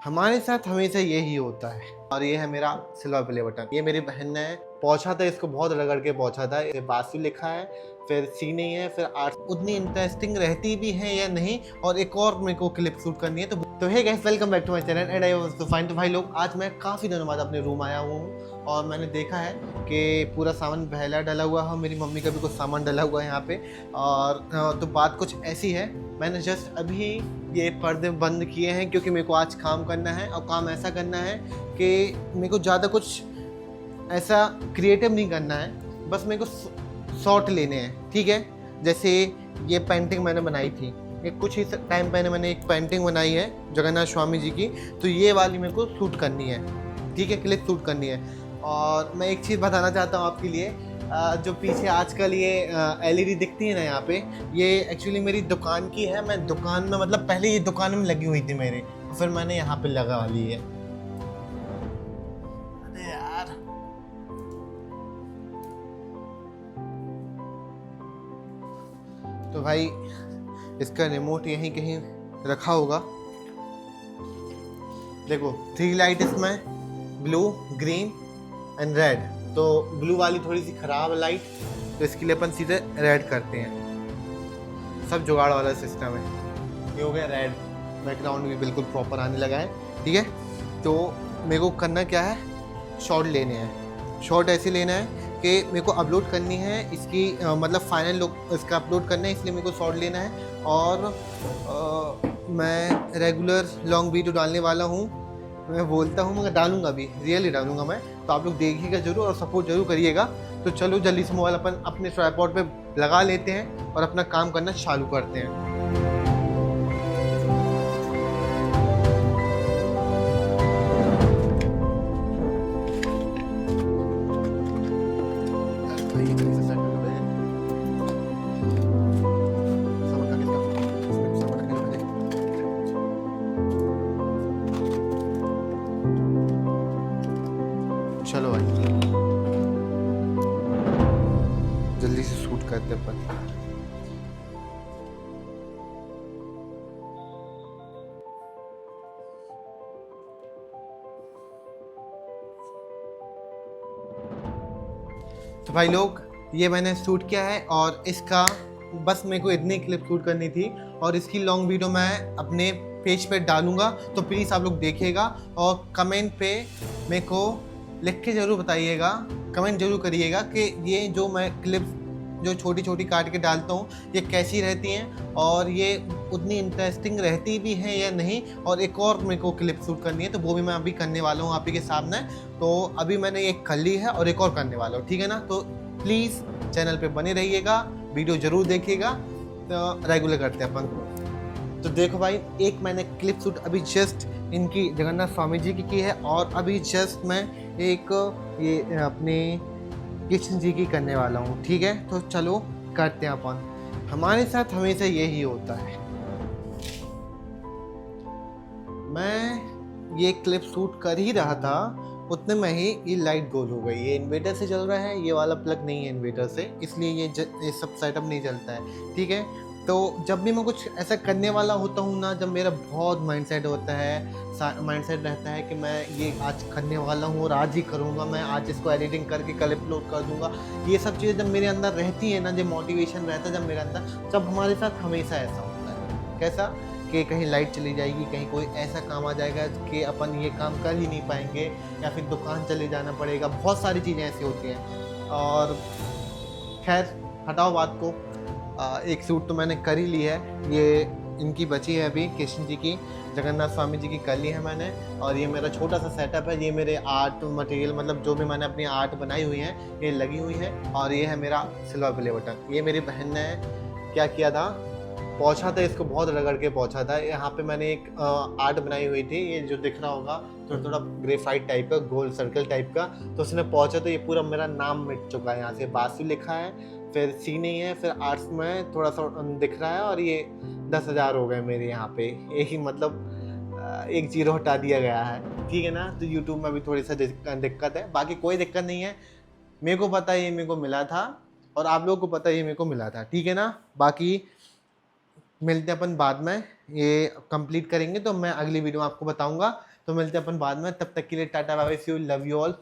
हमारे साथ हमेशा यही होता है। और ये है मेरा सिल्वर प्ले बटन। ये मेरी बहन ने पहुंचा था, इसको बहुत रगड़ के पहुंचा था। ये बासु लिखा है, फिर सी नहीं है, फिर आर्ट। उतनी इंटरेस्टिंग रहती भी है या नहीं। और एक और मेरे को क्लिप शूट करनी है। तो hey guys, welcome back to my channel and I was to find. तो भाई लोग, आज मैं काफ़ी दिनों बाद अपने रूम आया हुआ हूँ और मैंने देखा है कि पूरा सामान पहला डला हुआ है। मेरी मम्मी का भी कुछ सामान डला हुआ है यहाँ पे। और तो बात कुछ ऐसी है, मैंने जस्ट अभी ये पर्दे बंद किए हैं क्योंकि मेरे को आज काम करना है। और काम ऐसा करना है कि मेरे को ज़्यादा कुछ ऐसा क्रिएटिव नहीं करना है, बस मेरे को शॉट लेने हैं, ठीक है। जैसे ये पेंटिंग मैंने बनाई थी, एक कुछ ही टाइम पहले मैंने एक पेंटिंग बनाई है जगन्नाथ स्वामी जी की। तो ये वाली मेरे को शूट करनी है, ठीक है, क्लिप शूट करनी है। और मैं एक चीज़ बताना चाहता हूँ आपके लिए, जो पीछे आजकल ये एलईडी दिखती है ना यहाँ पे, ये एक्चुअली मेरी दुकान की है। मैं दुकान में, मतलब पहले ये दुकान में लगी हुई थी मेरे, फिर मैंने यहाँ पे लगा ली है। अरे यार, तो भाई इसका रिमोट यहीं कहीं रखा होगा। देखो, 3 लाइट इसमें, ब्लू, ग्रीन एंड रेड। तो ब्लू वाली थोड़ी सी ख़राब है लाइट, तो इसके लिए अपन सीधे रेड करते हैं। सब जुगाड़ वाला सिस्टम है। ये हो गया रेड, बैकग्राउंड भी बिल्कुल प्रॉपर आने लगा है, ठीक है। तो मेरे को करना क्या है, शॉट लेने हैं। शॉट ऐसे लेना है कि मेरे को अपलोड करनी है इसकी, मतलब फाइनल लुक इसका अपलोड करना है, इसलिए मेरे को शॉट लेना है। और मैं रेगुलर लॉन्ग वीडियो डालने वाला हूँ। मैं बोलता हूँ मगर डालूंगा भी, रियली डालूंगा मैं। तो आप लोग देखिएगा जरूर और सपोर्ट जरूर करिएगा। तो चलो जल्दी से मोबाइल अपन अपने ट्राइपॉड पे लगा लेते हैं और अपना काम करना चालू करते हैं। चलो भाई, जल्दी से शूट करते अपन। तो भाई लोग, ये मैंने शूट किया है और इसका बस मेरे को इतनी क्लिप शूट करनी थी। और इसकी लॉन्ग वीडियो मैं अपने पेज पे डालूंगा, तो प्लीज़ आप लोग देखिएगा। और कमेंट पे मेरे को लिख के ज़रूर बताइएगा, कमेंट जरूर करिएगा कि ये जो मैं क्लिप्स जो छोटी छोटी काट के डालता हूँ ये कैसी रहती हैं और ये उतनी इंटरेस्टिंग रहती भी हैं या नहीं। और एक और मेरे को क्लिप शूट करनी है, तो वो भी मैं अभी करने वाला हूँ आप ही के सामने। तो अभी मैंने एक कर ली है और एक और करने वाला हूँ, ठीक है ना। तो प्लीज़ चैनल पे बने रहिएगा, वीडियो ज़रूर देखिएगा। तो रेगुलर करते हैं अपन। तो देखो भाई, एक मैंने क्लिप शूट अभी जस्ट इनकी जगन्नाथ स्वामी जी की है। और अभी जस्ट मैं एक ये अपने कृष्ण जी की करने वाला हूँ, ठीक है। तो चलो करते हैं अपन। हमारे साथ हमेशा यही होता है। मैं ये क्लिप शूट कर ही रहा था, उतने में ही ये लाइट गोल हो गई। ये इन्वर्टर से चल रहा है, ये वाला प्लग नहीं है इन्वर्टर से, इसलिए ये सब सेटअप नहीं चलता है, ठीक है। तो जब भी मैं कुछ ऐसा करने वाला होता हूँ ना, जब मेरा बहुत माइंडसेट होता है, माइंडसेट रहता है कि मैं ये आज करने वाला हूँ और आज ही करूँगा, मैं आज इसको एडिटिंग करके कल अपलोड कर दूँगा। ये सब चीज़ें जब मेरे अंदर रहती है ना, जब मोटिवेशन रहता है जब मेरे अंदर, जब हमारे साथ हमेशा ऐसा होता है। कैसा कि कहीं लाइट चली जाएगी, कहीं कोई ऐसा काम आ जाएगा कि अपन ये काम कर ही नहीं पाएंगे, या फिर दुकान चले जाना पड़ेगा। बहुत सारी चीज़ें ऐसी होती हैं। और खैर हटाओ बात को, एक सूट तो मैंने कर ही ली है। ये इनकी बची है अभी, कृष्ण जी की, जगन्नाथ स्वामी जी की कर ली है मैंने। और ये मेरा छोटा सा सेटअप है, ये मेरे आर्ट मटेरियल, मतलब जो भी मैंने अपनी आर्ट बनाई हुई है ये लगी हुई है। और ये है मेरा सिल्वर प्ले बटन। ये मेरी बहन ने क्या किया था, पहुंचा था, इसको बहुत रगड़ के पहुंचा था। यहाँ पे मैंने एक आर्ट बनाई हुई थी, ये जो दिख रहा होगा थोड़ा थोड़ा ग्रेफाइट टाइप का, गोल सर्कल टाइप का। तो उसने पहुंचा तो ये पूरा मेरा नाम मिट चुका है। यहाँ से बासु लिखा है, फिर सी नहीं है, फिर आर्ट्स में थोड़ा सा दिख रहा है। और ये 10,000 हो गए मेरे यहाँ पे, एक ही मतलब एक जीरो हटा दिया गया है, ठीक है ना। तो यूट्यूब में भी थोड़ी सा दिक्कत है, बाकी कोई दिक्कत नहीं है। मेरे को पता है ये मेरे को मिला था और आप लोगों को पता है ये मेरे को मिला था, ठीक है ना। बाकी मिलते हैं अपन बाद में, ये कंप्लीट करेंगे तो मैं अगली वीडियो में आपको बताऊंगा। तो मिलते हैं अपन बाद में, तब तक के लिए tata bye bye, see you, love you all.